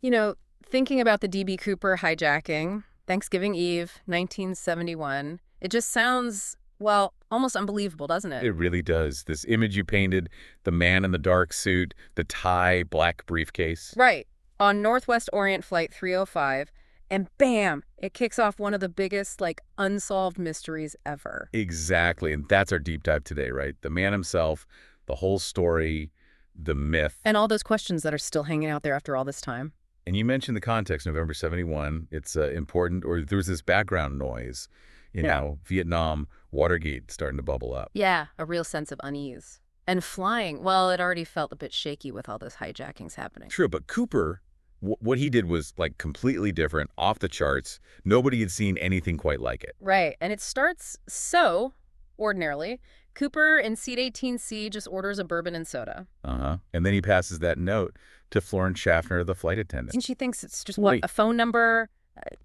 You know, thinking about the D.B. Cooper hijacking, Thanksgiving Eve, 1971, it just sounds, well, almost unbelievable, doesn't it? It really does. This image you painted, the man in the dark suit, the tie, black briefcase. Right. On Northwest Orient Flight 305, and bam, it kicks off one of the biggest, unsolved mysteries ever. Exactly. And that's our deep dive today, right? The man himself, the whole story, the myth. And all those questions that are still hanging out there after all this time. And you mentioned the context, November 71. It's important, or there was this background noise, Vietnam, Watergate starting to bubble up. Yeah, a real sense of unease. And flying, well, it already felt a bit shaky with all those hijackings happening. True, but Cooper, what he did was completely different, off the charts. Nobody had seen anything quite like it. Right, and it starts so, ordinarily. Cooper in seat 18C just orders a bourbon and soda. And then he passes that note to Florence Schaffner, the flight attendant. And she thinks it's just, Wait. a phone number,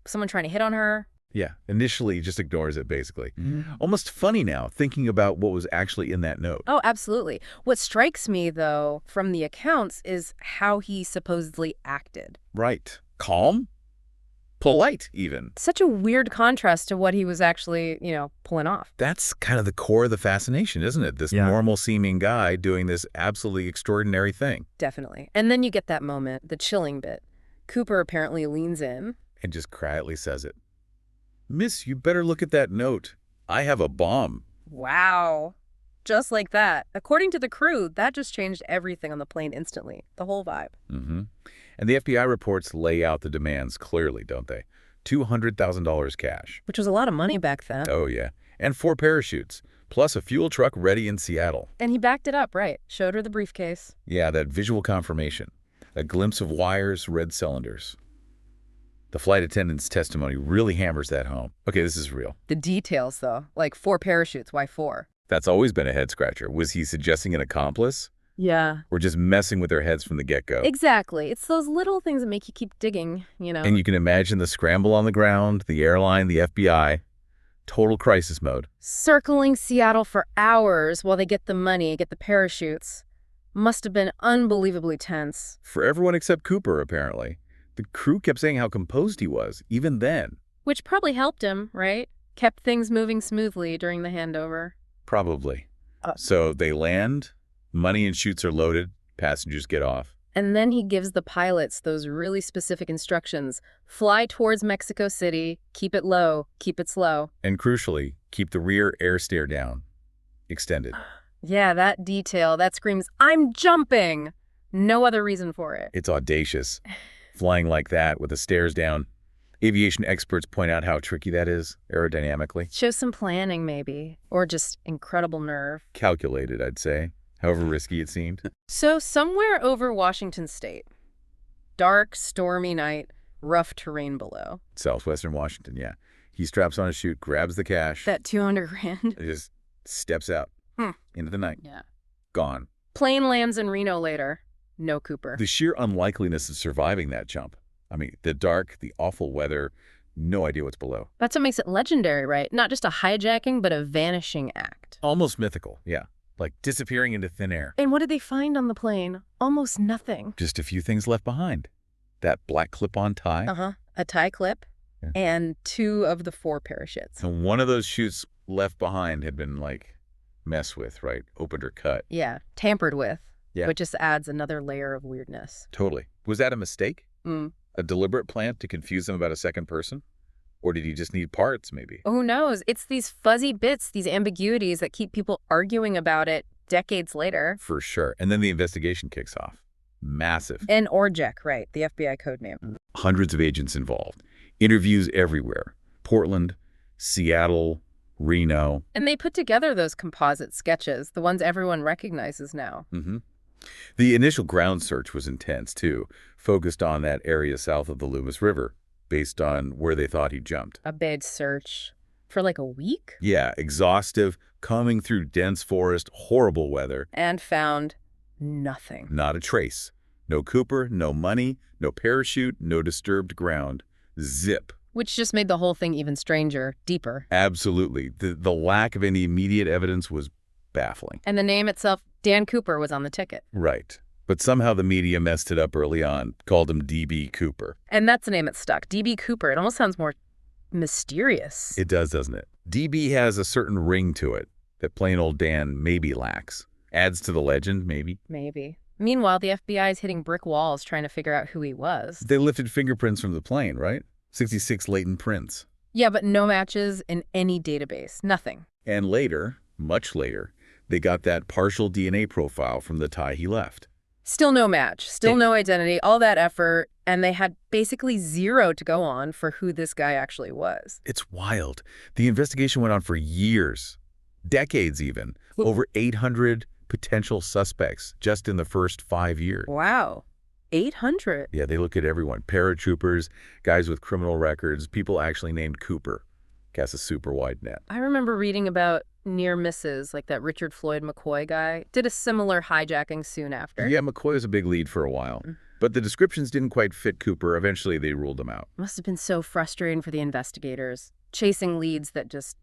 someone trying to hit on her. Yeah, initially just ignores it, basically. Almost funny now, thinking about what was actually in that note. Oh, absolutely. What strikes me, though, from the accounts is how he supposedly acted. Right. Calm? Polite, even. Such a weird contrast to what he was actually, pulling off. That's kind of the core of the fascination, isn't it? This normal-seeming guy doing this absolutely extraordinary thing. Definitely. And then you get that moment, the chilling bit. Cooper apparently leans in. And just quietly says it. Miss, you better look at that note. I have a bomb. Wow. Just like that. According to the crew, that just changed everything on the plane instantly. The whole vibe. And the FBI reports lay out the demands clearly, don't they? $200,000 cash. Which was a lot of money back then. Oh, yeah. And 4 parachutes, plus a fuel truck ready in Seattle. And he backed it up, right? Showed her the briefcase. Yeah, that visual confirmation. A glimpse of wires, red cylinders. The flight attendant's testimony really hammers that home. Okay, this is real. The details, though. 4 parachutes. Why 4? That's always been a head-scratcher. Was he suggesting an accomplice? Yeah. Or just messing with their heads from the get-go? Exactly. It's those little things that make you keep digging, And you can imagine the scramble on the ground, the airline, the FBI. Total crisis mode. Circling Seattle for hours while they get the money, get the parachutes. Must have been unbelievably tense. For everyone except Cooper, apparently. The crew kept saying how composed he was, even then. Which probably helped him, right? Kept things moving smoothly during the handover. Probably. So they land, money and chutes are loaded, passengers get off. And then he gives the pilots those really specific instructions. Fly towards Mexico City, keep it low, keep it slow. And crucially, keep the rear air steer down. Extended. Yeah, that detail, that screams, I'm jumping! No other reason for it. It's audacious. Flying like that with the stairs down. Aviation experts point out how tricky that is, aerodynamically. Shows some planning, maybe. Or just incredible nerve. Calculated, I'd say. However risky it seemed. So somewhere over Washington State. Dark, stormy night, rough terrain below. Southwestern Washington, yeah. He straps on a chute, grabs the cash. That $200,000. And just steps out into the night. Yeah. Gone. Plane lands in Reno later. No Cooper. The sheer unlikeliness of surviving that jump. I mean, the dark, the awful weather, no idea what's below. That's what makes it legendary, right? Not just a hijacking, but a vanishing act. Almost mythical, yeah. Like disappearing into thin air. And what did they find on the plane? Almost nothing. Just a few things left behind. That black clip-on tie. A tie clip and 2 of the 4 parachutes. And one of those chutes left behind had been, messed with, right? Opened or cut. Yeah, tampered with. Yeah. Which just adds another layer of weirdness. Totally. Was that a mistake? A deliberate plan to confuse them about a second person? Or did he just need parts, maybe? Who knows? It's these fuzzy bits, these ambiguities that keep people arguing about it decades later. For sure. And then the investigation kicks off. Massive. And ORJEC, right, the FBI code name. Hundreds of agents involved. Interviews everywhere. Portland, Seattle, Reno. And they put together those composite sketches, the ones everyone recognizes now. The initial ground search was intense, too, focused on that area south of the Loomis River, based on where they thought he jumped. A big search for a week? Yeah, exhaustive, combing through dense forest, horrible weather. And found nothing. Not a trace. No Cooper, no money, no parachute, no disturbed ground. Zip. Which just made the whole thing even stranger, deeper. Absolutely. The lack of any immediate evidence was baffling. And the name itself, Dan Cooper, was on the ticket. Right. But somehow the media messed it up early on, called him D.B. Cooper. And that's the name that stuck. D.B. Cooper. It almost sounds more mysterious. It does, doesn't it? D.B. has a certain ring to it that plain old Dan maybe lacks. Adds to the legend, maybe. Maybe. Meanwhile, the FBI is hitting brick walls trying to figure out who he was. They lifted fingerprints from the plane, right? 66 latent prints. Yeah, but no matches in any database. Nothing. And later, much later, they got that partial DNA profile from the tie he left. Still no match. Still no identity. All that effort. And they had basically zero to go on for who this guy actually was. It's wild. The investigation went on for years. Decades even. Over 800 potential suspects just in the first 5 years. Wow. 800? Yeah, they look at everyone. Paratroopers, guys with criminal records, people actually named Cooper. Cast a super wide net. I remember reading about near misses, like that Richard Floyd McCoy guy. Did a similar hijacking soon after. Yeah, McCoy was a big lead for a while. But the descriptions didn't quite fit Cooper. Eventually, they ruled him out. Must have been so frustrating for the investigators, chasing leads that just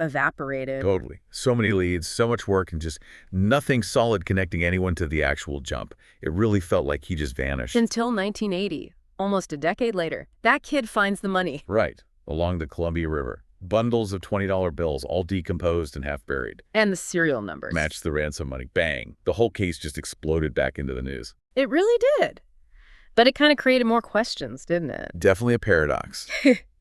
evaporated. Totally. So many leads, so much work, and just nothing solid connecting anyone to the actual jump. It really felt like he just vanished. Until 1980, almost a decade later, that kid finds the money. Right, along the Columbia River. Bundles of $20 bills, all decomposed and half buried. And the serial numbers. Matched the ransom money. Bang. The whole case just exploded back into the news. It really did. But it kind of created more questions, didn't it? Definitely a paradox.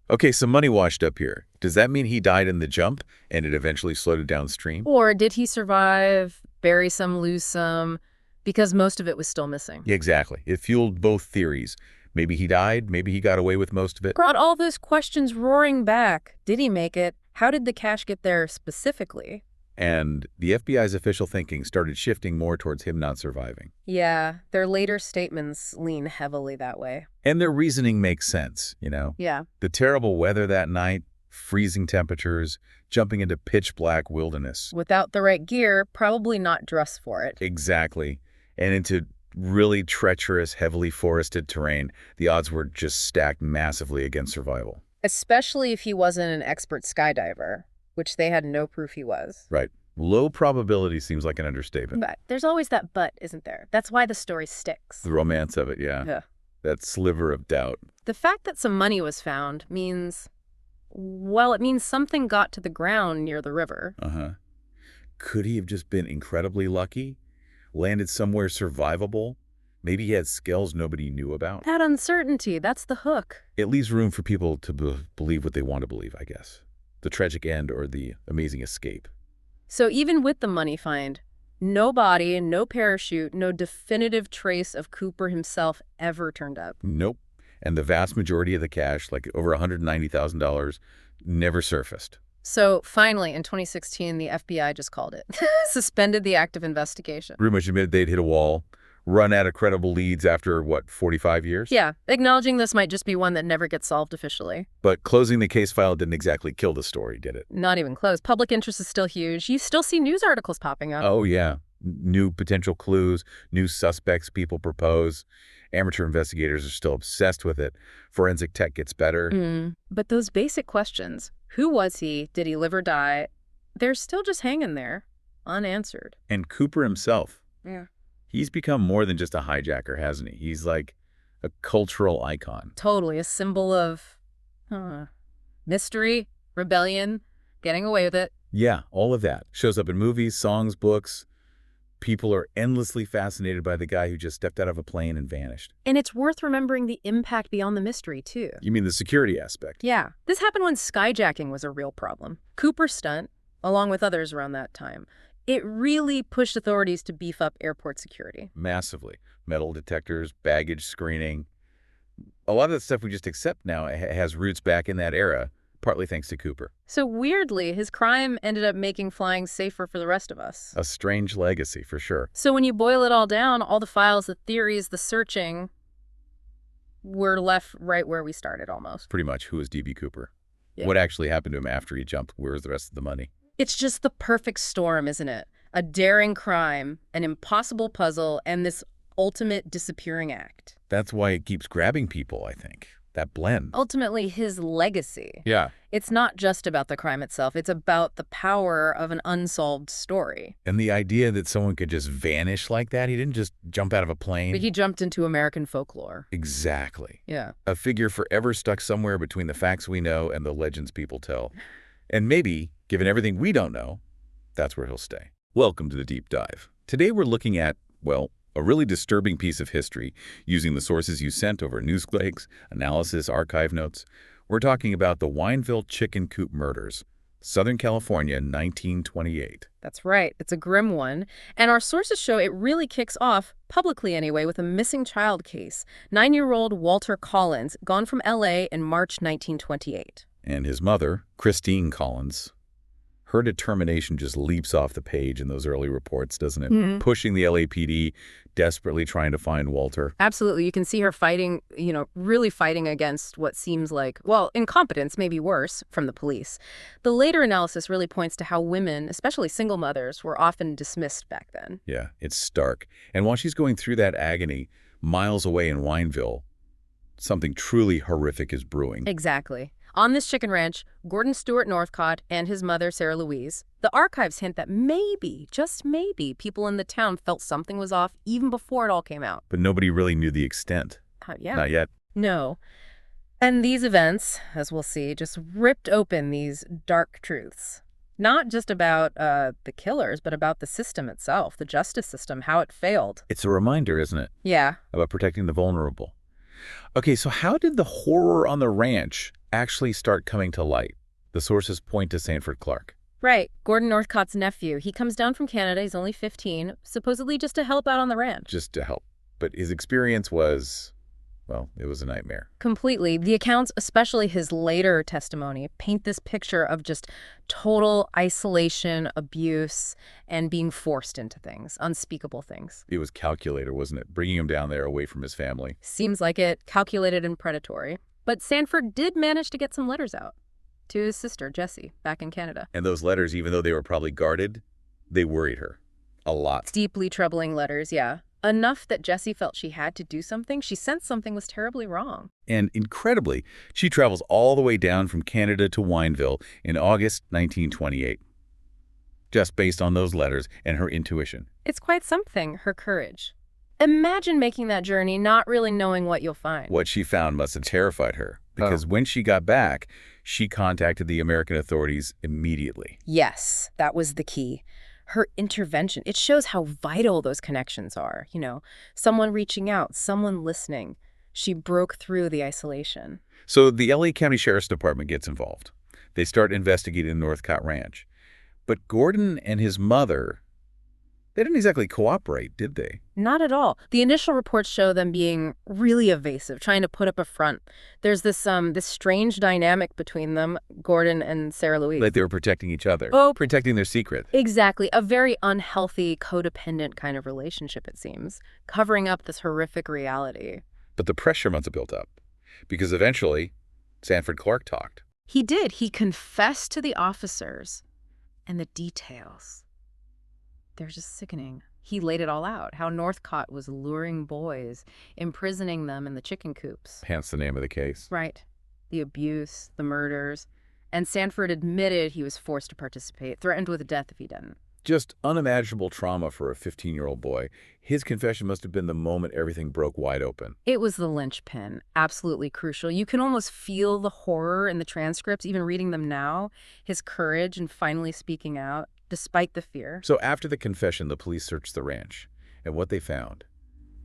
Okay, some money washed up here. Does that mean he died in the jump and it eventually floated downstream? Or did he survive, bury some, lose some, because most of it was still missing? Exactly. It fueled both theories. Maybe he died, maybe he got away with most of it. Brought all those questions roaring back. Did he make it? How did the cash get there specifically? And the FBI's official thinking started shifting more towards him not surviving. Yeah, their later statements lean heavily that way. And their reasoning makes sense, you know? Yeah. The terrible weather that night, freezing temperatures, jumping into pitch black wilderness. Without the right gear, probably not dressed for it. Exactly. And into really treacherous, heavily forested terrain, the odds were just stacked massively against survival. Especially if he wasn't an expert skydiver, which they had no proof he was. Right. Low probability seems like an understatement. But there's always that but, isn't there? That's why the story sticks. The romance of it, yeah. Yeah. That sliver of doubt. The fact that some money was found means, well, it means something got to the ground near the river. Uh-huh. Could he have just been incredibly lucky? Landed somewhere survivable? Maybe he had skills nobody knew about? That uncertainty, that's the hook. It leaves room for people to believe what they want to believe, I guess. The tragic end or the amazing escape. So even with the money find, no body, no parachute, no definitive trace of Cooper himself ever turned up. Nope. And the vast majority of the cash, like over $190,000, never surfaced. So finally, in 2016, the FBI just called it. Suspended the active investigation. Pretty much admitted they'd hit a wall, run out of credible leads after, what, 45 years? Yeah, acknowledging this might just be one that never gets solved officially. But closing the case file didn't exactly kill the story, did it? Not even close. Public interest is still huge. You still see news articles popping up. Oh, yeah. New potential clues, new suspects people propose. Amateur investigators are still obsessed with it. Forensic tech gets better. But those basic questions, who was he? Did he live or die? They're still just hanging there, unanswered. And Cooper himself. Yeah. He's become more than just a hijacker, hasn't he? He's like a cultural icon. Totally. A symbol of mystery, rebellion, getting away with it. Yeah, all of that. Shows up in movies, songs, books. People are endlessly fascinated by the guy who just stepped out of a plane and vanished. And it's worth remembering the impact beyond the mystery, too. You mean the security aspect? Yeah. This happened when skyjacking was a real problem. Cooper's stunt, along with others around that time, it really pushed authorities to beef up airport security. Massively. Metal detectors, baggage screening. A lot of the stuff we just accept now has roots back in that era, partly thanks to Cooper. So weirdly, his crime ended up making flying safer for the rest of us. A strange legacy, for sure. So when you boil it all down, all the files, the theories, the searching, were left right where we started almost. Pretty much. Who was D.B. Cooper? Yeah. What actually happened to him after he jumped? Where was the rest of the money? It's just the perfect storm, isn't it? A daring crime, an impossible puzzle, and this ultimate disappearing act. That's why it keeps grabbing people, I think. that blend. Ultimately, his legacy. Yeah. It's not just about the crime itself. It's about the power of an unsolved story. And the idea that someone could just vanish like that, he didn't just jump out of a But plane. he jumped into American folklore. Exactly. Yeah. A figure forever stuck somewhere between the facts we know and the legends people tell. And maybe, given everything we don't know, that's where he'll stay. Welcome to the Deep Dive. Today we're looking at, well, a really disturbing piece of history using the sources you sent over newsflakes, analysis, archive notes. We're talking about the Wineville chicken coop murders, Southern California, 1928. That's right. It's a grim one. And our sources show it really kicks off, publicly anyway, with a missing child case. 9-year-old Walter Collins, gone from L.A. in March 1928. And his mother, Christine Collins, her determination just leaps off the page in those early reports, doesn't it? Pushing the LAPD, desperately trying to find Walter. Absolutely. You can see her fighting, really fighting against what seems like, well, incompetence, maybe worse, from the police. The later analysis really points to how women, especially single mothers, were often dismissed back then. Yeah, it's stark. And while she's going through that agony, miles away in Wineville, something truly horrific is brewing. Exactly. On this chicken ranch, Gordon Stewart Northcott and his mother, Sarah Louise, the archives hint that maybe, just maybe, people in the town felt something was off even before it all came out. But nobody really knew the extent. Yeah. Not yet. No. And these events, as we'll see, just ripped open these dark truths. Not just about the killers, but about the system itself, the justice system, how it failed. It's a reminder, isn't it? Yeah. About protecting the vulnerable. Okay, so how did the horror on the ranch actually start coming to light? The sources point to Sanford Clark. Right. Gordon Northcott's nephew. He comes down from Canada. He's only 15, supposedly just to help out on the ranch. Just to help. But his experience was, well, it was a nightmare. Completely. The accounts, especially his later testimony, paint this picture of just total isolation, abuse, and being forced into things, unspeakable things. It was calculated, wasn't it? Bringing him down there away from his family. Seems like it, calculated and predatory. But Sanford did manage to get some letters out to his sister, Jessie, back in Canada. And those letters, even though they were probably guarded, they worried her. A lot. Deeply troubling letters, yeah. Enough that Jessie felt she had to do something. She sensed something was terribly wrong. And incredibly, she travels all the way down from Canada to Wineville in August 1928. Just based on those letters and her intuition. It's quite something, her courage. Imagine making that journey not really knowing what you'll find. What she found must have terrified her, because when she got back, she contacted the American authorities immediately. Yes, that was the key. Her intervention, it shows how vital those connections are. Someone reaching out, someone listening. She broke through the isolation. So the LA County Sheriff's Department gets involved. They start investigating the Northcott Ranch. But Gordon and his mother, they didn't exactly cooperate, did they? Not at all. The initial reports show them being really evasive, trying to put up a front. There's this strange dynamic between them, Gordon and Sarah Louise. Like they were protecting each other. Oh, protecting their secret. Exactly. A very unhealthy, codependent kind of relationship, it seems, covering up this horrific reality. But the pressure must have built up, because eventually, Sanford Clark talked. He did. He confessed to the officers, and the details. They're just sickening. He laid it all out, how Northcott was luring boys, imprisoning them in the chicken coops. Hence the name of the case. Right. The abuse, the murders. And Sanford admitted he was forced to participate, threatened with death if he didn't. Just unimaginable trauma for a 15-year-old boy. His confession must have been the moment everything broke wide open. It was the linchpin, absolutely crucial. You can almost feel the horror in the transcripts, even reading them now, his courage in finally speaking out, despite the fear. So after the confession, the police searched the ranch, and what they found,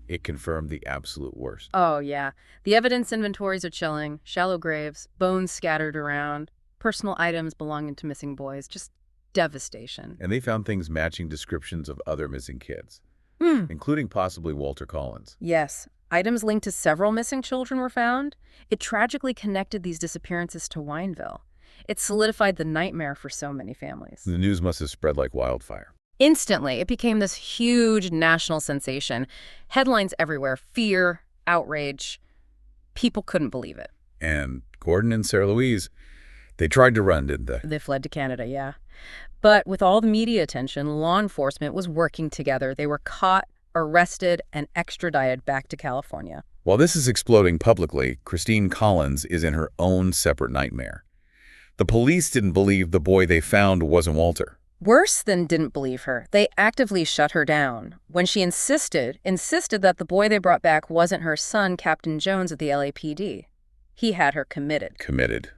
it confirmed the absolute worst. Oh, yeah. The evidence inventories are chilling. Shallow graves, bones scattered around, personal items belonging to missing boys, just devastation. And they found things matching descriptions of other missing kids, including possibly Walter Collins. Yes. Items linked to several missing children were found. It tragically connected these disappearances to Wineville. It solidified the nightmare for so many families. The news must have spread like wildfire. Instantly, it became this huge national sensation. Headlines everywhere, fear, outrage. People couldn't believe it. And Gordon and Sarah Louise, they tried to run, didn't they? They fled to Canada, yeah. But with all the media attention, law enforcement was working together. They were caught, arrested, and extradited back to California. While this is exploding publicly, Christine Collins is in her own separate nightmare. The police didn't believe the boy they found wasn't Walter. Worse than didn't believe her, they actively shut her down when she insisted that the boy they brought back wasn't her son, Captain Jones of the LAPD. He had her committed. Committed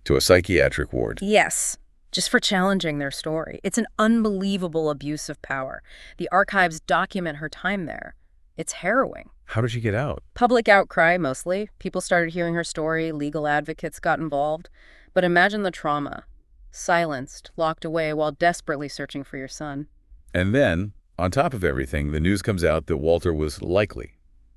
to a psychiatric ward. Yes, just for challenging their story. It's an unbelievable abuse of power. The archives document her time there. It's harrowing. How did she get out? Public outcry, mostly. People started hearing her story, legal advocates got involved. But imagine the trauma. Silenced, locked away while desperately searching for your son. And then, on top of everything, the news comes out that Walter was likely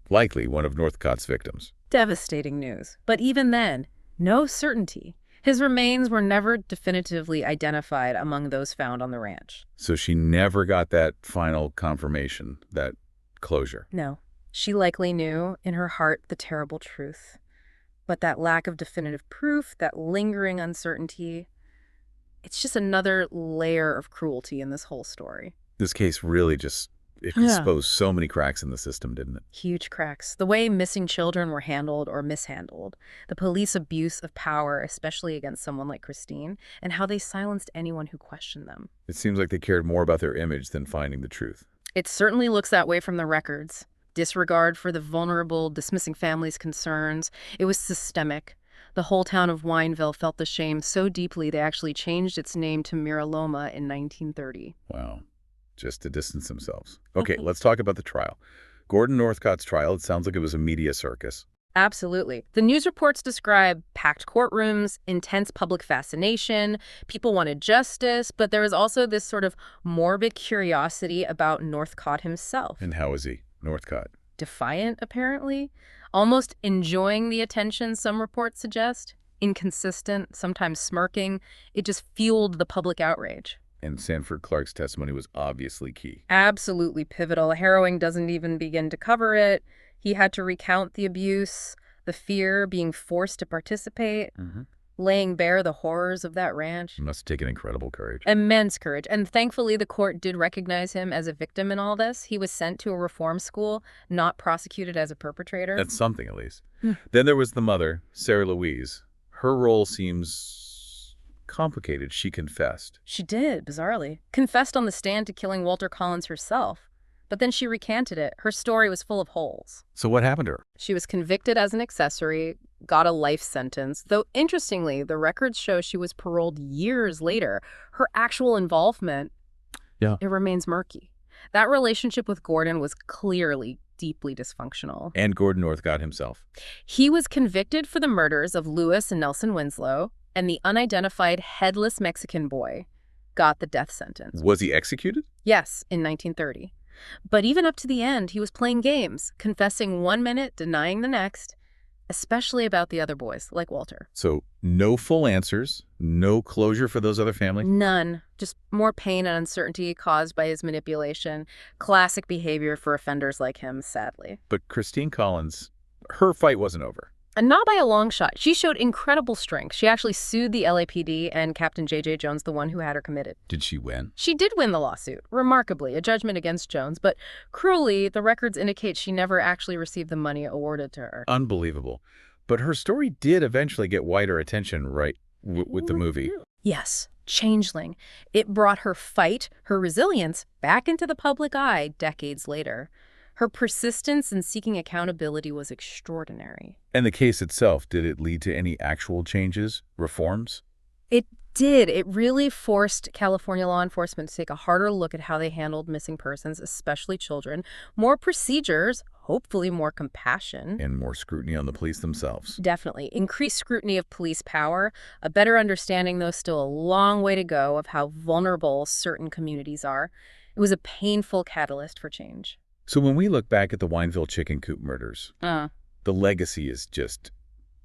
one of Northcott's victims. Devastating news. But even then, no certainty. His remains were never definitively identified among those found on the ranch. So she never got that final confirmation, that closure. No. She likely knew in her heart the terrible truth. But that lack of definitive proof, that lingering uncertainty, it's just another layer of cruelty in this whole story. This case really just exposed so many cracks in the system, didn't it? Huge cracks. The way missing children were handled or mishandled, the police abuse of power, especially against someone like Christine, and how they silenced anyone who questioned them. It seems like they cared more about their image than finding the truth. It certainly looks that way from the records. Disregard for the vulnerable, dismissing families' concerns. It was systemic. The whole town of Wineville felt the shame so deeply they actually changed its name to Miraloma in 1930. Wow. Just to distance themselves. Okay, let's talk about the trial. Gordon Northcott's trial, it sounds like it was a media circus. Absolutely. The news reports describe packed courtrooms, intense public fascination, people wanted justice, but there was also this sort of morbid curiosity about Northcott himself. And how is he, Northcott? Defiant, apparently. Almost enjoying the attention, some reports suggest. Inconsistent, sometimes smirking. It just fueled the public outrage. And Sanford Clark's testimony was obviously key. Absolutely pivotal. Harrowing doesn't even begin to cover it. He had to recount the abuse, the fear, being forced to participate, laying bare the horrors of that ranch. He must have taken incredible courage. Immense courage. And thankfully, the court did recognize him as a victim in all this. He was sent to a reform school, not prosecuted as a perpetrator. That's something, at least. Then there was the mother, Sarah Louise. Her role seems complicated. She confessed. She did, bizarrely. Confessed on the stand to killing Walter Collins herself. But then she recanted it. Her story was full of holes. So what happened to her? She was convicted as an accessory, got a life sentence, though interestingly, the records show she was paroled years later. Her actual involvement, it remains murky. That relationship with Gordon was clearly deeply dysfunctional. And Gordon Northcott himself. He was convicted for the murders of Lewis and Nelson Winslow, and the unidentified headless Mexican boy got the death sentence. Was he executed? Yes, in 1930. But even up to the end, he was playing games, confessing 1 minute, denying the next, especially about the other boys, like Walter. So no full answers, no closure for those other families? None. Just more pain and uncertainty caused by his manipulation. Classic behavior for offenders like him, sadly. But Christine Collins, her fight wasn't over. And not by a long shot. She showed incredible strength. She actually sued the LAPD and Captain J.J. Jones, the one who had her committed. Did she win? She did win the lawsuit, remarkably, a judgment against Jones. But cruelly, the records indicate she never actually received the money awarded to her. Unbelievable. But her story did eventually get wider attention, right, with the movie. Yes, Changeling. It brought her fight, her resilience, back into the public eye decades later. Her persistence in seeking accountability was extraordinary. And the case itself, did it lead to any actual changes, reforms? It did. It really forced California law enforcement to take a harder look at how they handled missing persons, especially children. More procedures, hopefully more compassion. And more scrutiny on the police themselves. Definitely. Increased scrutiny of police power, a better understanding, though still a long way to go, of how vulnerable certain communities are. It was a painful catalyst for change. So when we look back at the Wineville chicken coop murders, the legacy is just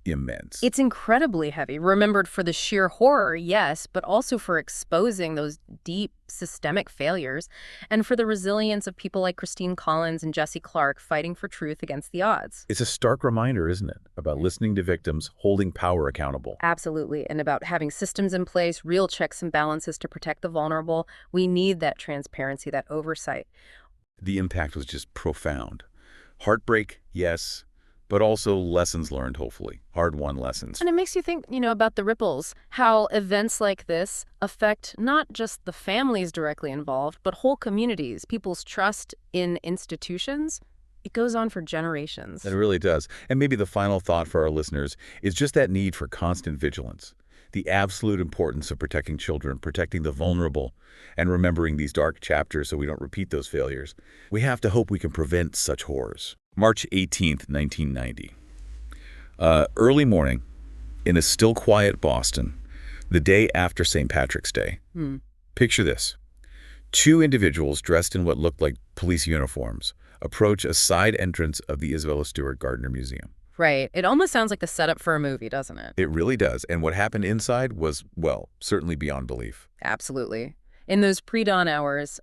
immense. It's incredibly heavy, remembered for the sheer horror, yes, but also for exposing those deep systemic failures and for the resilience of people like Christine Collins and Jesse Clark fighting for truth against the odds. It's a stark reminder, isn't it, about listening to victims, holding power accountable. Absolutely, and about having systems in place, real checks and balances to protect the vulnerable. We need that transparency, that oversight. The impact was just profound. Heartbreak, yes, but also lessons learned, hopefully. Hard-won lessons. And it makes you think, about the ripples, how events like this affect not just the families directly involved, but whole communities, people's trust in institutions. It goes on for generations. It really does. And maybe the final thought for our listeners is just that need for constant vigilance. The absolute importance of protecting children, protecting the vulnerable, and remembering these dark chapters so we don't repeat those failures. We have to hope we can prevent such horrors. March 18th, 1990. Early morning in a still quiet Boston, the day after St. Patrick's Day. Picture this. Two individuals dressed in what looked like police uniforms approach a side entrance of the Isabella Stewart Gardner Museum. Right. It almost sounds like the setup for a movie, doesn't it? It really does. And what happened inside was, well, certainly beyond belief. Absolutely. In those pre-dawn hours,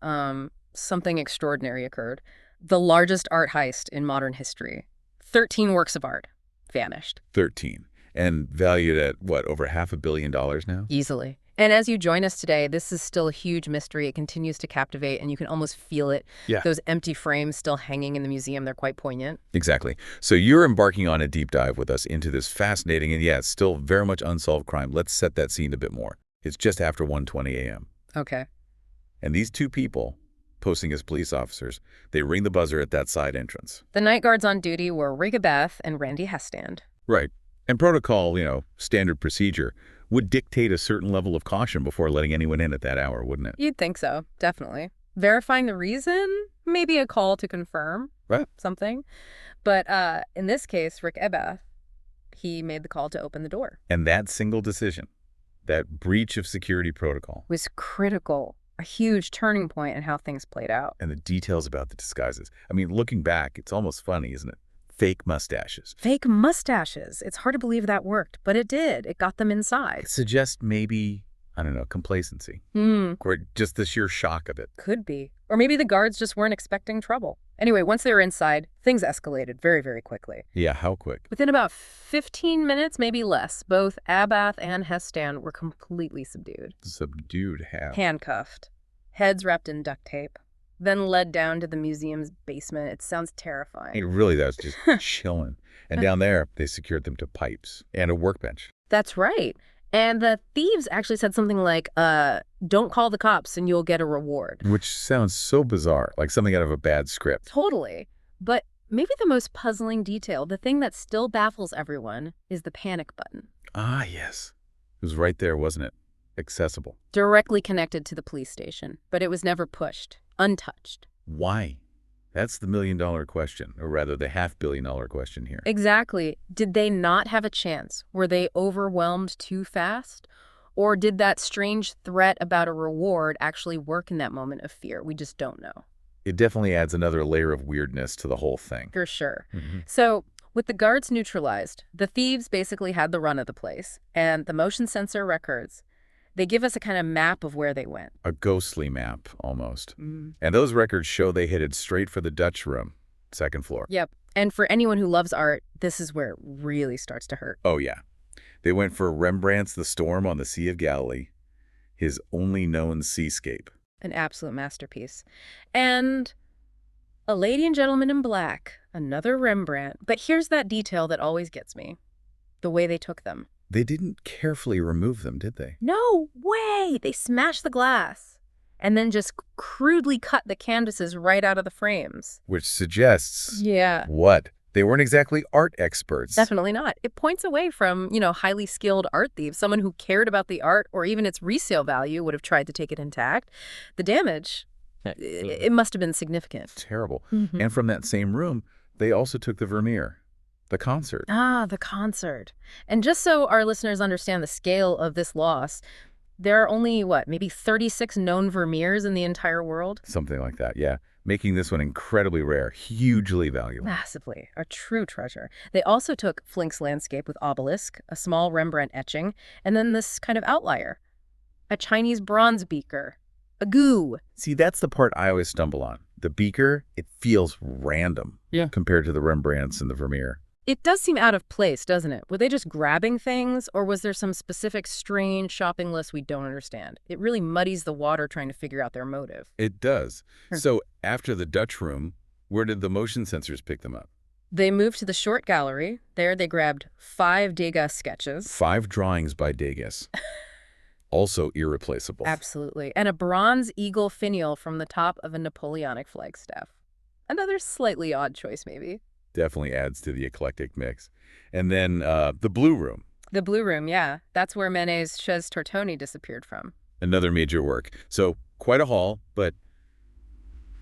something extraordinary occurred. The largest art heist in modern history. 13 works of art vanished. 13. And valued at, what, over $500 million now? Easily. And as you join us today, this is still a huge mystery. It continues to captivate, and you can almost feel it. Yeah. Those empty frames still hanging in the museum, they're quite poignant. Exactly. So you're embarking on a deep dive with us into this fascinating and, yeah, still very much unsolved crime. Let's set that scene a bit more. It's just after 1:20 a.m. Okay. And these two people, posing as police officers, they ring the buzzer at that side entrance. The night guards on duty were Rigabeth and Randy Hestand. Right. And protocol, standard procedure, would dictate a certain level of caution before letting anyone in at that hour, wouldn't it? You'd think so, definitely. Verifying the reason, maybe a call to confirm something. But in this case, Rick Ebbeth, he made the call to open the door. And that single decision, that breach of security protocol, Was critical, a huge turning point in how things played out. and the details about the disguises. I mean, looking back, it's almost funny, isn't it? Fake mustaches. Fake mustaches. It's hard to believe that worked, but it did. It got them inside. It suggests maybe, I don't know, complacency. Or just the sheer shock of it. Could be. Or maybe the guards just weren't expecting trouble. Anyway, once they were inside, things escalated very, very quickly. Yeah, how quick? Within about 15 minutes, maybe less, both Abath and Hestan were completely subdued. Subdued half. Handcuffed. Heads wrapped in duct tape. Then led down to the museum's basement. It sounds terrifying. It really does, just chilling. And down there, they secured them to pipes and a workbench. That's right. And the thieves actually said something like, don't call the cops and you'll get a reward. Which sounds so bizarre, like something out of a bad script. Totally. But maybe the most puzzling detail, the thing that still baffles everyone, is the panic button. Ah, yes. It was right there, wasn't it? Accessible. Directly connected to the police station, but it was never pushed, untouched. Why? That's the million-dollar question, or rather the $500 million question here. Exactly. Did they not have a chance? Were they overwhelmed too fast? Or did that strange threat about a reward actually work in that moment of fear? We just don't know. It definitely adds another layer of weirdness to the whole thing. For sure. So, with the guards neutralized, the thieves basically had the run of the place. And the motion sensor records, they give us a kind of map of where they went. A ghostly map, almost. And those records show they headed straight for the Dutch room, second floor. Yep. And for anyone who loves art, this is where it really starts to hurt. Oh, yeah. They went for Rembrandt's The Storm on the Sea of Galilee, his only known seascape. An absolute masterpiece. And A Lady and Gentleman in Black, another Rembrandt. But here's that detail that always gets me. The way they took them. They didn't carefully remove them, did they? No way! They smashed the glass and then just crudely cut the canvases right out of the frames. Which suggests... Yeah. What? They weren't exactly art experts. Definitely not. It points away from, highly skilled art thieves. Someone who cared about the art or even its resale value would have tried to take it intact. The damage, it must have been significant. Terrible. And from that same room, they also took the Vermeer. The concert. Ah, the concert. And just so our listeners understand the scale of this loss, there are only, maybe 36 known Vermeers in the entire world? Something like that, yeah. Making this one incredibly rare, hugely valuable. Massively. A true treasure. They also took Flink's landscape with obelisk, a small Rembrandt etching, and then this kind of outlier. A Chinese bronze beaker. A goo. See, that's the part I always stumble on. The beaker, it feels random compared to the Rembrandts and the Vermeer. It does seem out of place, doesn't it? Were they just grabbing things, or was there some specific strange shopping list we don't understand? It really muddies the water trying to figure out their motive. It does. So after the Dutch room, where did the motion sensors pick them up? They moved to the short gallery. There they grabbed 5 Degas sketches. 5 drawings by Degas. Also irreplaceable. Absolutely. And a bronze eagle finial from the top of a Napoleonic flagstaff. Another slightly odd choice, maybe. Definitely adds to the eclectic mix. And then the Blue Room. The Blue Room, yeah. That's where Manet's Chez Tortoni disappeared from. Another major work. So quite a haul, but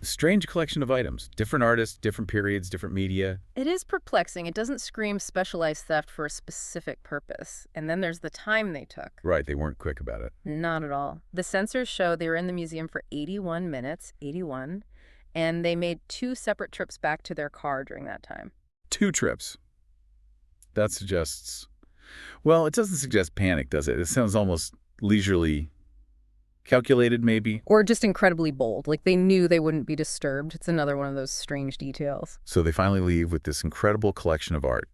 a strange collection of items. Different artists, different periods, different media. It is perplexing. It doesn't scream specialized theft for a specific purpose. And then there's the time they took. Right, they weren't quick about it. Not at all. The censors show they were in the museum for 81 minutes, 81, and they made 2 separate trips back to their car during that time. 2 trips. That suggests... Well, it doesn't suggest panic, does it? It sounds almost leisurely calculated, maybe. Or just incredibly bold, like they knew they wouldn't be disturbed. It's another one of those strange details. So they finally leave with this incredible collection of art.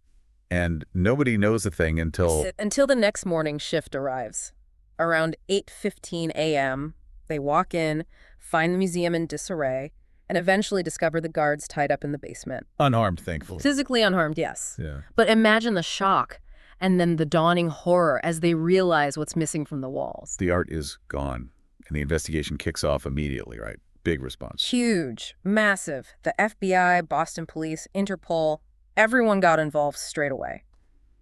And nobody knows a thing until... Until the next morning shift arrives. Around 8:15 a.m., they walk in, find the museum in disarray, and eventually discover the guards tied up in the basement. Unharmed, thankfully. Physically unharmed, yes. Yeah. But imagine the shock and then the dawning horror as they realize what's missing from the walls. The art is gone, and the investigation kicks off immediately, right? Big response. Huge, massive. The FBI, Boston Police, Interpol, everyone got involved straight away.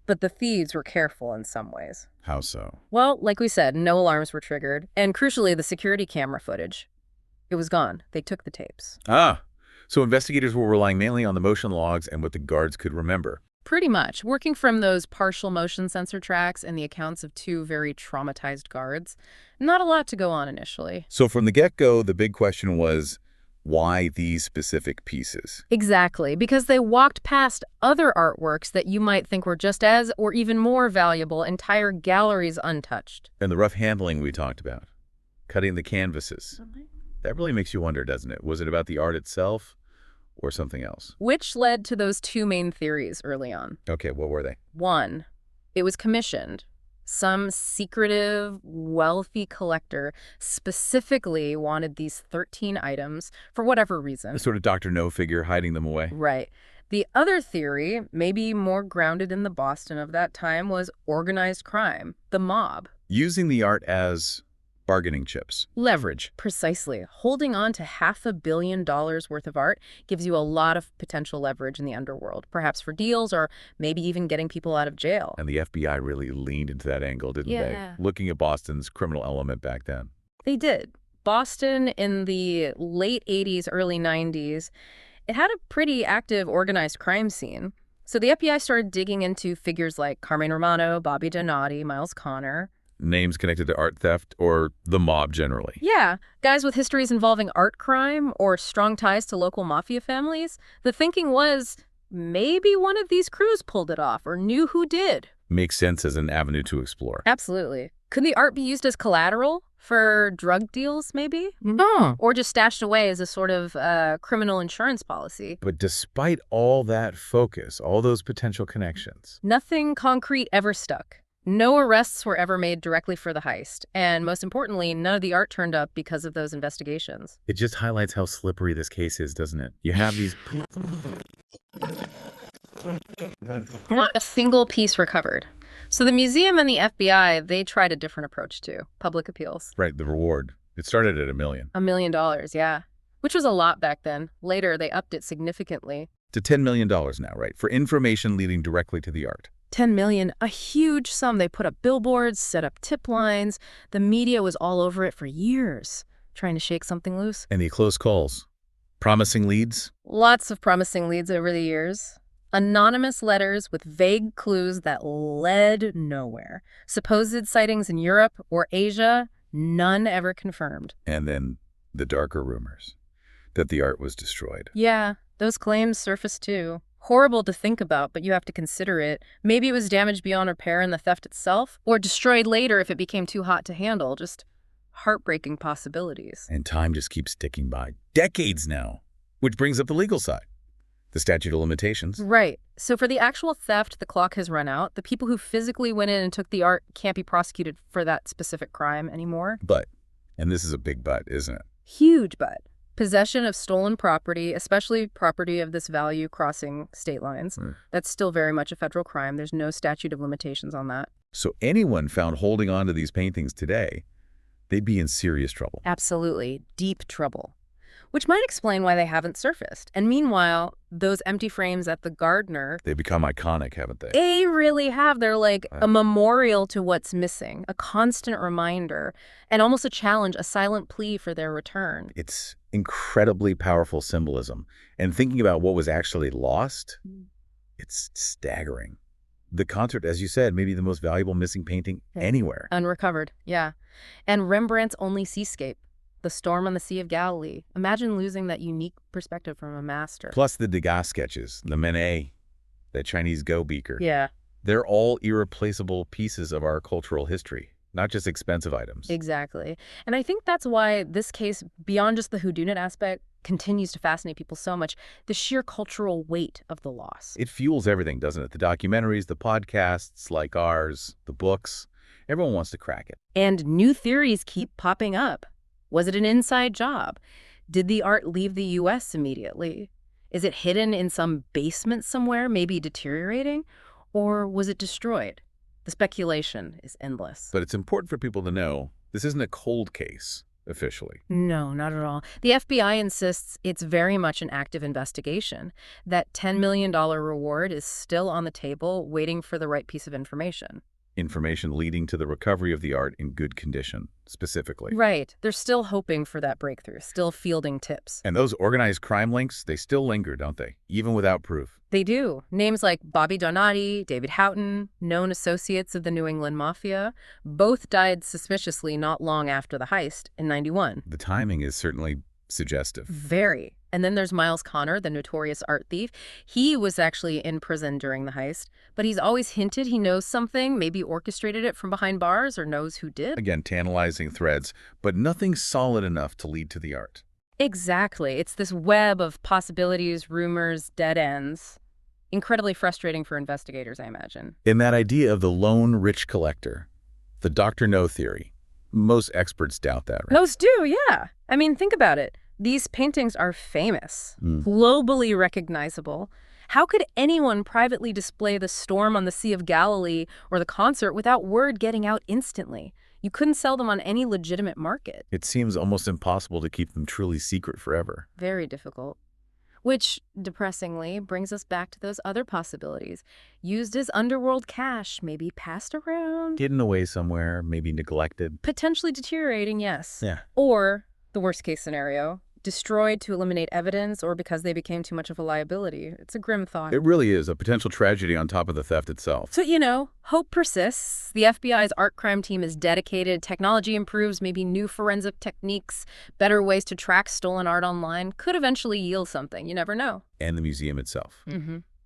But the thieves were careful in some ways. How so? Well, like we said, no alarms were triggered. And crucially, the security camera footage. It was gone. They took the tapes. Ah, so investigators were relying mainly on the motion logs and what the guards could remember. Pretty much. Working from those partial motion sensor tracks and the accounts of 2 very traumatized guards. Not a lot to go on initially. So from the get-go, the big question was, why these specific pieces? Exactly, because they walked past other artworks that you might think were just as or even more valuable, entire galleries untouched. And the rough handling we talked about. Cutting the canvases. That really makes you wonder, doesn't it? Was it about the art itself or something else? Which led to those 2 main theories early on. Okay, what were they? 1, it was commissioned. Some secretive, wealthy collector specifically wanted these 13 items for whatever reason. A sort of Dr. No figure hiding them away. Right. The other theory, maybe more grounded in the Boston of that time, was organized crime, the mob. Using the art as bargaining chips. Leverage. Precisely. Holding on to $500 million worth of art gives you a lot of potential leverage in the underworld, perhaps for deals or maybe even getting people out of jail. And the FBI really leaned into that angle, didn't they? Looking at Boston's criminal element back then. They did. Boston in the late 80s, early 90s, it had a pretty active organized crime scene. So the FBI started digging into figures like Carmine Romano, Bobby Donati, Miles Connor. Names connected to art theft or the mob generally. Yeah, guys with histories involving art crime or strong ties to local mafia families. The thinking was maybe one of these crews pulled it off or knew who did. Makes sense as an avenue to explore. Absolutely. Could the art be used as collateral for drug deals, maybe? No. Or just stashed away as a sort of criminal insurance policy? But despite all that focus, all those potential connections, nothing concrete ever stuck. No arrests were ever made directly for the heist. And most importantly, none of the art turned up because of those investigations. It just highlights how slippery this case is, doesn't it? You have these... Not a single piece recovered. So the museum and the FBI, they tried a different approach too. Public appeals. Right, the reward. It started at $1 million. $1 million, yeah. Which was a lot back then. Later, they upped it significantly. To $10 million now, right? For information leading directly to the art. $10 million, a huge sum. They put up billboards, set up tip lines. The media was all over it for years, trying to shake something loose. Any close calls? Promising leads? Lots of promising leads over the years. Anonymous letters with vague clues that led nowhere. Supposed sightings in Europe or Asia, none ever confirmed. And then the darker rumors that the art was destroyed. Yeah, those claims surfaced too. Horrible to think about, but you have to consider it. Maybe it was damaged beyond repair in the theft itself, or destroyed later if it became too hot to handle. Just heartbreaking possibilities. And time just keeps ticking by. Decades now. Which brings up the legal side. The statute of limitations. Right. So for the actual theft, the clock has run out. The people who physically went in and took the art can't be prosecuted for that specific crime anymore. But, and this is a big but, isn't it? Huge but. Possession of stolen property, especially property of this value crossing state lines, that's still very much a federal crime. There's no statute of limitations on that. So anyone found holding on to these paintings today, they'd be in serious trouble. Absolutely. Deep trouble. Which might explain why they haven't surfaced. And meanwhile, those empty frames at the Gardner, They've become iconic, haven't they? they really have. They're like a memorial to what's missing, a constant reminder, and almost a challenge, a silent plea for their return. It's incredibly powerful symbolism. And thinking about what was actually lost, it's staggering. The concert, as you said, may be the most valuable missing painting anywhere. Unrecovered, yeah. And Rembrandt's only seascape, the storm on the Sea of Galilee. Imagine losing that unique perspective from a master. Plus the Degas sketches, the Manet, that Chinese go beaker. Yeah. They're all irreplaceable pieces of our cultural history, not just expensive items. Exactly. And I think that's why this case, beyond just the whodunit aspect, continues to fascinate people so much, the sheer cultural weight of the loss. It fuels everything, doesn't it? The documentaries, the podcasts like ours, the books. Everyone wants to crack it. And new theories keep popping up. Was it an inside job? Did the art leave the U.S. immediately? Is it hidden in some basement somewhere, maybe deteriorating? Or was it destroyed? The speculation is endless. But it's important for people to know this isn't a cold case, officially. No, not at all. The FBI insists it's very much an active investigation. That $10 million reward is still on the table, waiting for the right piece of information. Information leading to the recovery of the art in good condition, specifically. Right. They're still hoping for that breakthrough, still fielding tips. And those organized crime links, they still linger, don't they? Even without proof. They do. Names like Bobby Donati, David Houghton, known associates of the New England Mafia, both died suspiciously not long after the heist in '91. The timing is certainly suggestive. Very. And then there's Miles Connor, the notorious art thief. He was actually in prison during the heist, but he's always hinted he knows something, maybe orchestrated it from behind bars or knows who did. Again, tantalizing threads, but nothing solid enough to lead to the art. Exactly. It's this web of possibilities, rumors, dead ends. Incredibly frustrating for investigators, I imagine. In that idea of the lone rich collector, the Dr. No theory, most experts doubt that, right? Most do, yeah. I mean, think about it. These paintings are famous, globally recognizable. How could anyone privately display the storm on the Sea of Galilee or the concert without word getting out instantly? You couldn't sell them on any legitimate market. It seems almost impossible to keep them truly secret forever. Very difficult. Which, depressingly, brings us back to those other possibilities. Used as underworld cash, maybe passed around. Hidden away somewhere, maybe neglected. Potentially deteriorating, yes. Yeah. Or, the worst case scenario, destroyed to eliminate evidence or because they became too much of a liability. It's a grim thought. It really is a potential tragedy on top of the theft itself. So, you know, hope persists. The FBI's art crime team is dedicated. Technology improves, maybe new forensic techniques, better ways to track stolen art online could eventually yield something. You never know. And the museum itself.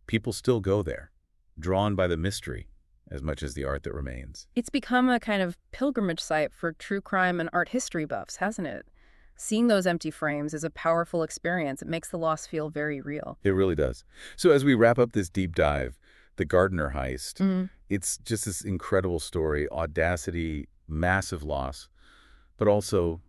People still go there, drawn by the mystery as much as the art that remains. It's become a kind of pilgrimage site for true crime and art history buffs, hasn't it? Seeing those empty frames is a powerful experience. It makes the loss feel very real. It really does. So as we wrap up this deep dive, the Gardner heist, it's just this incredible story, audacity, massive loss, but also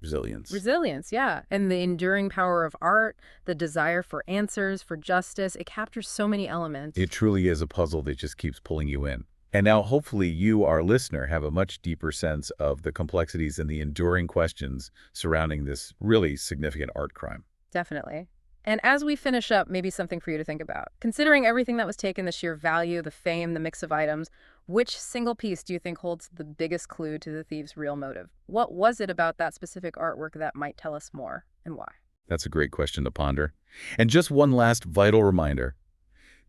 resilience. Resilience, yeah. And the enduring power of art, the desire for answers, for justice, it captures so many elements. It truly is a puzzle that just keeps pulling you in. And now hopefully you, our listener, have a much deeper sense of the complexities and the enduring questions surrounding this really significant art crime. Definitely. And as we finish up, maybe something for you to think about. Considering everything that was taken, the sheer value, the fame, the mix of items, which single piece do you think holds the biggest clue to the thieves' real motive? What was it about that specific artwork that might tell us more, and why? That's a great question to ponder. And just one last vital reminder.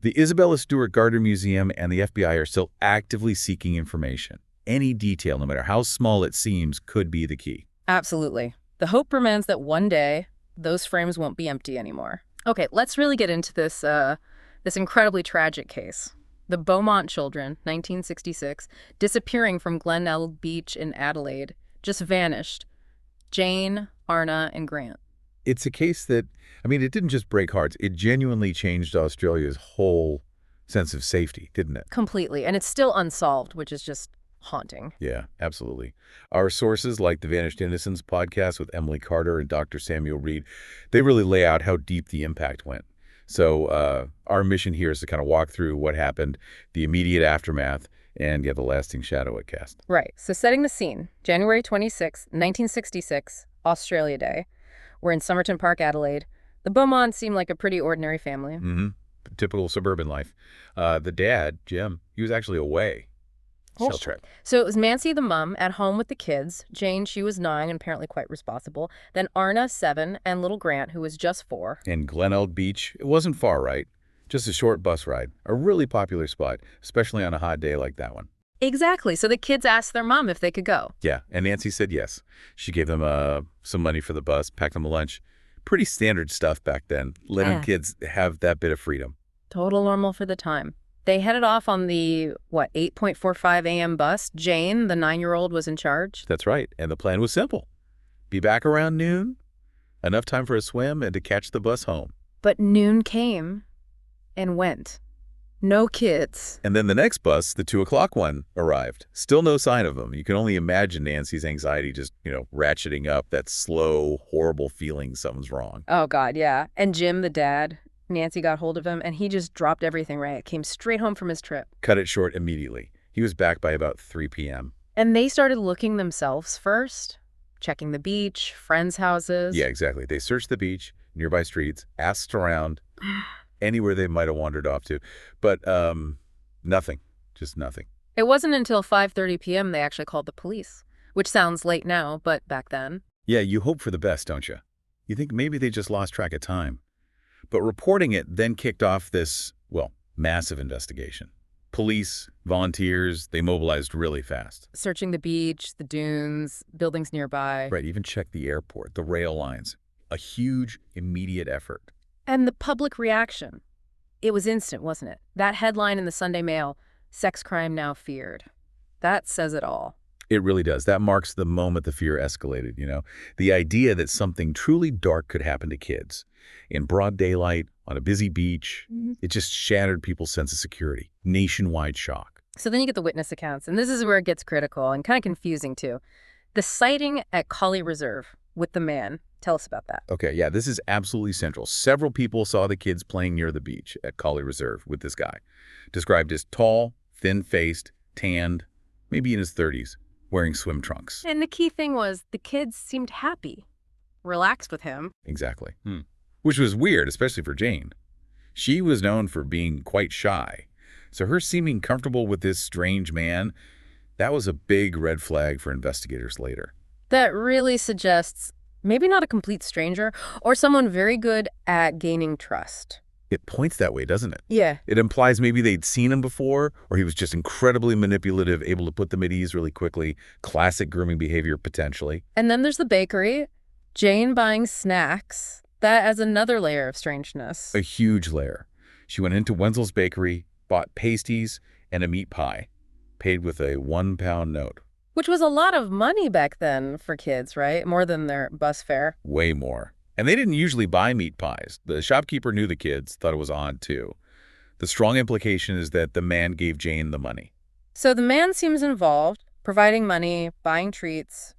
The Isabella Stewart Gardner Museum and the FBI are still actively seeking information. Any detail, no matter how small it seems, could be the key. Absolutely. The hope remains that one day, those frames won't be empty anymore. Okay, let's really get into this incredibly tragic case. The Beaumont children, 1966, disappearing from Glenelg Beach in Adelaide, just vanished. Jane, Arna, and Grant. It's a case that, it didn't just break hearts. It genuinely changed Australia's whole sense of safety, didn't it? Completely. And it's still unsolved, which is just haunting. Yeah, absolutely. Our sources, like the Vanished Innocents podcast with Emily Carter and Dr. Samuel Reed, they really lay out how deep the impact went. So our mission here is to kind of walk through what happened, the immediate aftermath, and get the lasting shadow it cast. Right. So setting the scene, January 26, 1966, Australia Day. We're in Somerton Park, Adelaide. The Beaumonts seem like a pretty ordinary family. Mm-hmm. Typical suburban life. The dad, Jim, he was actually away. Oh. Shell trip. So it was Nancy, the mom, at home with the kids. Jane, she was 9 and apparently quite responsible. Then Arna, 7, and little Grant, who was just 4. And Glenelg Beach, it wasn't far, right? Just a short bus ride. A really popular spot, especially on a hot day like that one. Exactly. So the kids asked their mom if they could go. Yeah, and Nancy said yes. She gave them some money for the bus, packed them a lunch. Pretty standard stuff back then, letting kids have that bit of freedom. Total normal for the time. They headed off on the, 8:45 a.m. bus. Jane, the 9-year-old, was in charge. That's right, and the plan was simple. Be back around noon, enough time for a swim, and to catch the bus home. But noon came and went. No kids. And then the next bus, the 2 o'clock one, arrived. Still no sign of them. You can only imagine Nancy's anxiety just, ratcheting up, that slow, horrible feeling something's wrong. Oh, God, yeah. And Jim, the dad, Nancy got hold of him, and he just dropped everything, right? Came straight home from his trip. Cut it short immediately. He was back by about 3 p.m. And they started looking themselves first, checking the beach, friends' houses. Yeah, exactly. They searched the beach, nearby streets, asked around, anywhere they might have wandered off to. But nothing. Just nothing. It wasn't until 5:30 p.m. they actually called the police, which sounds late now, but back then. Yeah, you hope for the best, don't you? You think maybe they just lost track of time. But reporting it then kicked off this, massive investigation. Police, volunteers, they mobilized really fast. Searching the beach, the dunes, buildings nearby. Right, even checked the airport, the rail lines. A huge, immediate effort. And the public reaction. It was instant, wasn't it? That headline in the Sunday Mail, "Sex crime now feared." That says it all. It really does. That marks the moment the fear escalated, The idea that something truly dark could happen to kids. In broad daylight, on a busy beach, it just shattered people's sense of security. Nationwide shock. So then you get the witness accounts, and this is where it gets critical and kind of confusing, too. The sighting at Collie Reserve with the man. Tell us about that. Okay, yeah, this is absolutely central. Several people saw the kids playing near the beach at Collie Reserve with this guy. Described as tall, thin-faced, tanned, maybe in his 30s, wearing swim trunks. And the key thing was the kids seemed happy, relaxed with him. Exactly. Which was weird, especially for Jane. She was known for being quite shy. So her seeming comfortable with this strange man, that was a big red flag for investigators later. That really suggests maybe not a complete stranger or someone very good at gaining trust. It points that way, doesn't it? Yeah. It implies maybe they'd seen him before, or he was just incredibly manipulative, able to put them at ease really quickly. Classic grooming behavior, potentially. And then there's the bakery. Jane buying snacks. That adds another layer of strangeness. A huge layer. She went into Wenzel's Bakery, bought pasties and a meat pie, paid with a £1 note. Which was a lot of money back then for kids, right? More than their bus fare. Way more. And they didn't usually buy meat pies. The shopkeeper knew the kids, thought it was odd too. The strong implication is that the man gave Jane the money. So the man seems involved, providing money, buying treats.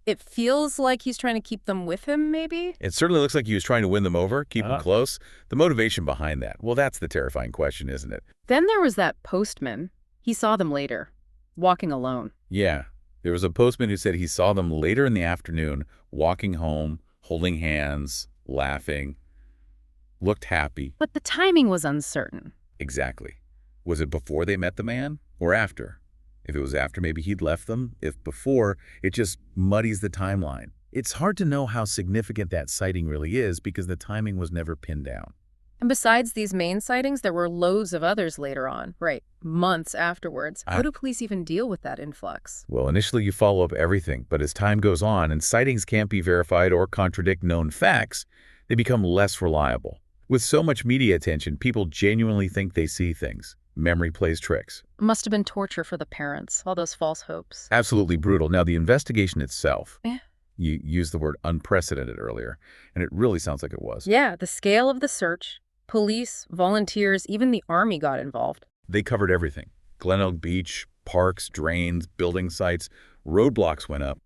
It feels like he's trying to keep them with him, maybe? It certainly looks like he was trying to win them over, keep them close. The motivation behind that, well, that's the terrifying question, isn't it? Then there was that postman. He saw them later, walking alone. Yeah. There was a postman who said he saw them later in the afternoon, walking home, holding hands, laughing, looked happy. But the timing was uncertain. Exactly. Was it before they met the man or after? If it was after, maybe he'd left them. If before, it just muddies the timeline. It's hard to know how significant that sighting really is because the timing was never pinned down. And besides these main sightings, there were loads of others later on, right, months afterwards. How do police even deal with that influx? Well, initially you follow up everything, but as time goes on and sightings can't be verified or contradict known facts, they become less reliable. With so much media attention, people genuinely think they see things. Memory plays tricks. Must have been torture for the parents, all those false hopes. Absolutely brutal. Now, the investigation itself, Yeah. you used the word unprecedented earlier, and it really sounds like it was. Yeah, the scale of the search, police, volunteers, even the army got involved. They covered everything. Glenelg Beach, Parks, drains, building sites, roadblocks went up.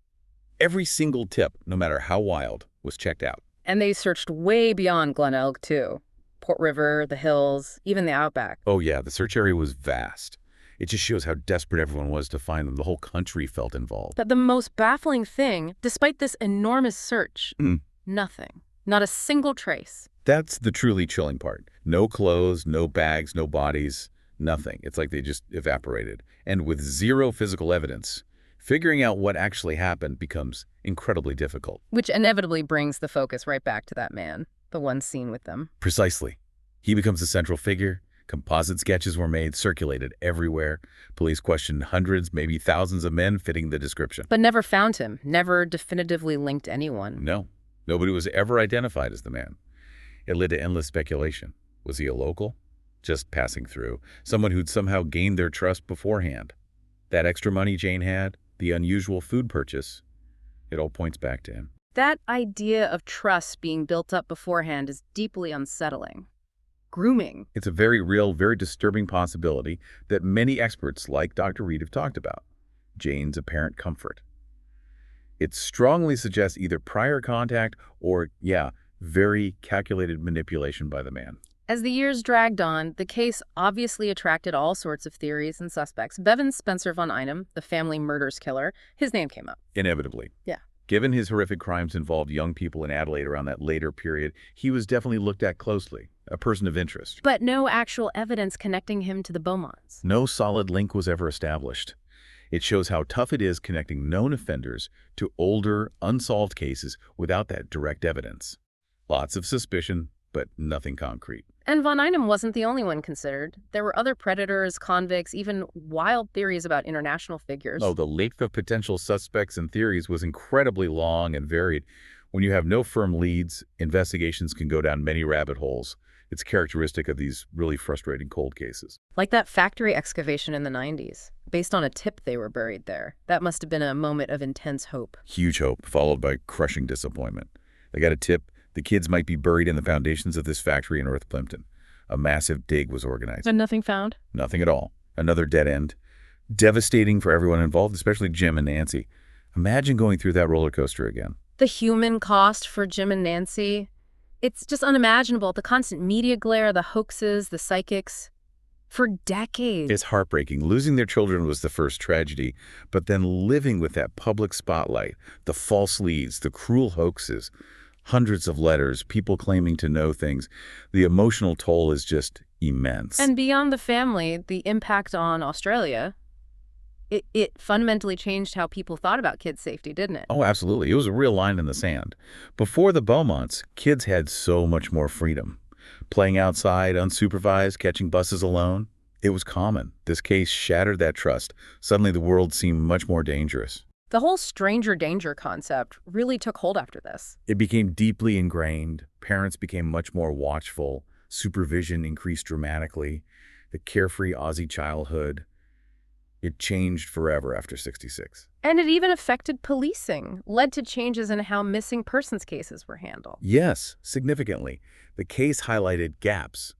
Every single tip, no matter how wild, was checked out. And they searched way beyond Glen Elg, too. Port River, the hills, even the outback. Oh yeah, the search area was vast. It just shows how desperate everyone was to find them. The whole country felt involved. But the most baffling thing, despite this enormous search, nothing. Not a single trace. That's the truly chilling part. No clothes, no bags, no bodies, nothing. It's like they just evaporated. And with zero physical evidence, figuring out what actually happened becomes incredibly difficult. Which inevitably brings the focus right back to that man, the one seen with them. Precisely. He becomes the central figure. Composite sketches were made, circulated everywhere. Police questioned hundreds, maybe thousands of men fitting the description. But never found him, never definitively linked anyone. No, nobody was ever identified as the man. It led to endless speculation. Was he a local? Just passing through. Someone who'd somehow gained their trust beforehand. That extra money Jane had, the unusual food purchase, it all points back to him. That idea of trust being built up beforehand is deeply unsettling. Grooming. It's a very real, very disturbing possibility that many experts like Dr. Reed have talked about. Jane's apparent comfort. It strongly suggests either prior contact or, very calculated manipulation by the man. As the years dragged on, the case obviously attracted all sorts of theories and suspects. Bevan Spencer von Einem, the family murders killer, his name came up. Inevitably. Yeah. Given his horrific crimes involved young people in Adelaide around that later period, he was definitely looked at closely, a person of interest. But no actual evidence connecting him to the Beaumonts. No solid link was ever established. It shows how tough it is connecting known offenders to older, unsolved cases without that direct evidence. Lots of suspicion, but nothing concrete. And von Einem wasn't the only one considered. There were other predators, convicts, even wild theories about international figures. Oh, the list of potential suspects and theories was incredibly long and varied. When you have no firm leads, investigations can go down many rabbit holes. It's characteristic of these really frustrating cold cases. Like that factory excavation in the 90s. Based on a tip they were buried there. That must have been a moment of intense hope. Huge hope, followed by crushing disappointment. They got a tip. The kids might be buried in the foundations of this factory in North Plimpton. A massive dig was organized. And nothing found? Nothing at all. Another dead end. Devastating for everyone involved, especially Jim and Nancy. Imagine going through that roller coaster again. The human cost for Jim and Nancy. It's just unimaginable. The constant media glare, the hoaxes, the psychics. For decades. It's heartbreaking. Losing their children was the first tragedy, but then living with that public spotlight, the false leads, the cruel hoaxes, hundreds of letters, people claiming to know things. The emotional toll is just immense. And beyond the family, the impact on Australia, it fundamentally changed how people thought about kids' safety, didn't it? Oh, absolutely. It was a real line in the sand. Before the Beaumonts, kids had so much more freedom. Playing outside, unsupervised, catching buses alone. It was common. This case shattered that trust. Suddenly the world seemed much more dangerous. The whole stranger danger concept really took hold after this. It became deeply ingrained. Parents became much more watchful. Supervision increased dramatically. The carefree Aussie childhood, it changed forever after '66. And it even affected policing, led to changes in how missing persons cases were handled. Yes, significantly. The case highlighted gaps.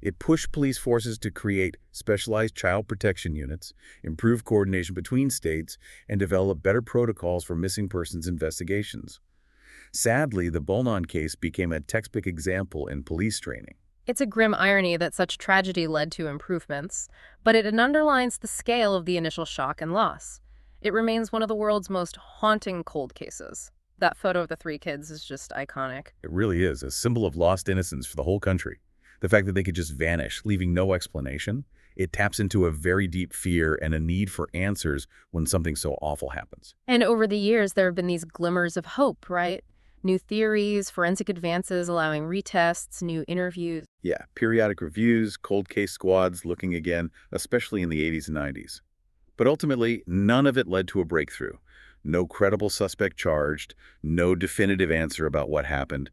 It pushed police forces to create specialized child protection units, improve coordination between states, and develop better protocols for missing persons investigations. Sadly, the Beaumont case became a textbook example in police training. It's a grim irony that such tragedy led to improvements, but it underlines the scale of the initial shock and loss. It remains one of the world's most haunting cold cases. That photo of the three kids is just iconic. It really is a symbol of lost innocence for the whole country. The fact that they could just vanish, leaving no explanation, it taps into a very deep fear and a need for answers when something so awful happens. And over the years, there have been these glimmers of hope, right? New theories, forensic advances allowing retests, new interviews. Yeah, periodic reviews, cold case squads looking again, especially in the 80s and 90s. But ultimately, none of it led to a breakthrough. No credible suspect charged, no definitive answer about what happened.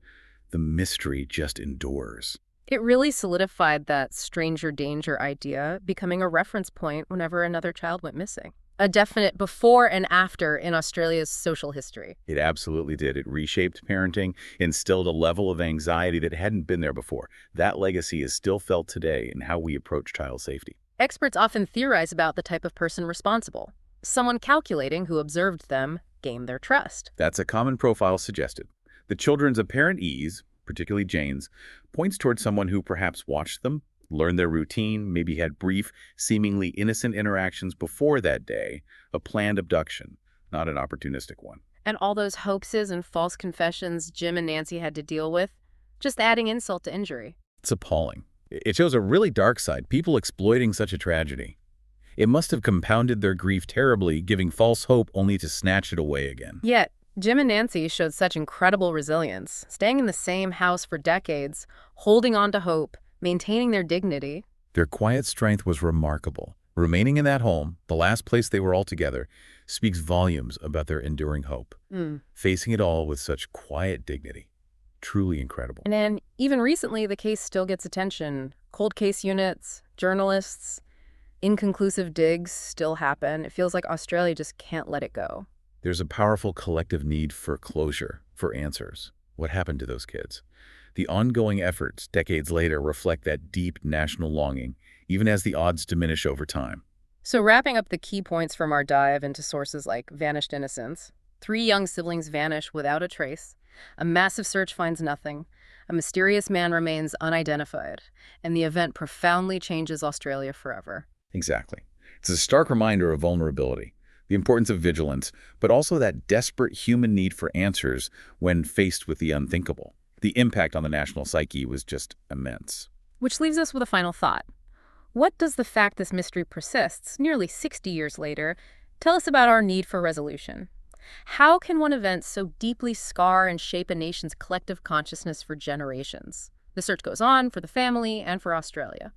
The mystery just endures. It really solidified that stranger danger idea, becoming a reference point whenever another child went missing. A definite before and after in Australia's social history. It absolutely did. It reshaped parenting, instilled a level of anxiety that hadn't been there before. That legacy is still felt today in how we approach child safety. Experts often theorize about the type of person responsible. Someone calculating who observed them gained their trust. That's a common profile suggested. The children's apparent ease, particularly Jane's, points toward someone who perhaps watched them, learned their routine, maybe had brief, seemingly innocent interactions before that day, a planned abduction, not an opportunistic one. And all those hoaxes and false confessions Jim and Nancy had to deal with, just adding insult to injury. It's appalling. It shows a really dark side, people exploiting such a tragedy. It must have compounded their grief terribly, giving false hope only to snatch it away again. Yet, Jim and Nancy showed such incredible resilience, staying in the same house for decades, holding on to hope, maintaining their dignity. Their quiet strength was remarkable. Remaining in that home, the last place they were all together, speaks volumes about their enduring hope. Facing it all with such quiet dignity. Truly incredible. And then, even recently, the case still gets attention. Cold case units, journalists, inconclusive digs still happen. It feels like Australia just can't let it go. There's a powerful collective need for closure, for answers. What happened to those kids? The ongoing efforts, decades later, reflect that deep national longing, even as the odds diminish over time. So wrapping up the key points from our dive into sources like vanished innocence, 3 young siblings vanish without a trace, a massive search finds nothing, a mysterious man remains unidentified, and the event profoundly changes Australia forever. Exactly. It's a stark reminder of vulnerability, the importance of vigilance, but also that desperate human need for answers when faced with the unthinkable. The impact on the national psyche was just immense. Which leaves us with a final thought. What does the fact this mystery persists, nearly 60 years later, tell us about our need for resolution? How can one event so deeply scar and shape a nation's collective consciousness for generations? The search goes on for the family and for Australia.